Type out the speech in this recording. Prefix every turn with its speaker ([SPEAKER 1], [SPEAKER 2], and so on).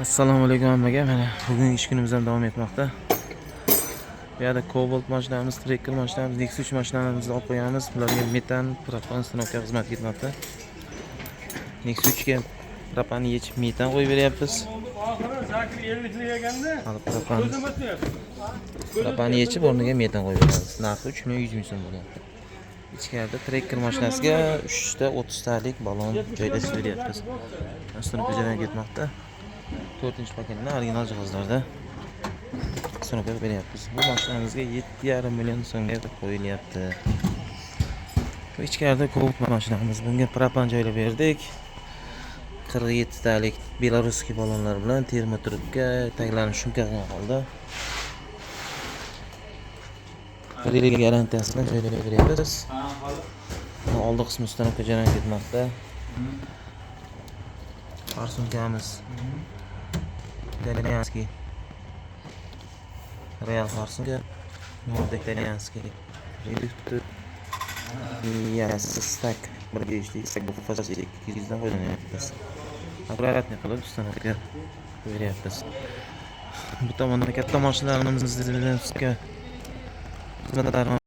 [SPEAKER 1] Assalomu alaykum hammaga. Mana bugungi ish kunimiz ham davom etmoqda. Bu yerda Cobalt mashinamiz, Tracker mashinamiz, Nexus 3 mashinamizni olib qo'yamiz. Bularga metan, propan stanovka xizmat ketmoqda. Nexus 3 ga propan yechib metan qo'yib beryapmiz. Hali propan yechib o'rniga metan qo'yib beramiz. Narxi 3.100 ming so'm bo'lyapti. Ichkarida Tracker mashinasiga 3 ta 30 talik balon joylashtirib beryapmiz. Stanovka jarayon ketmoqda. 4-paketni original jihozlarda stanovka beryapmiz. Bu mashinamizga 7,5 million so'mga qo'yilyapti. Bu ichkarida Cobalt mashinamiz. Bunga propan joylab berdik. 47 talik beloruskiy balonlar bilan termotrubka taglari shunka qilgan holda. 1 yil garantiyasi bilan joylab beryapmiz. Oldi qismi stanovka jarayon ketmoqda. Farsunkamiz Italianskiy Real farsunka Nord Italianskiy stak birga ishlaydi. Bu fasasi 200 dan foydalanyapmiz. Akkuratni qilib stanovka beryapmiz. Bu tomonda katta mashinalarimizni xizmatlarni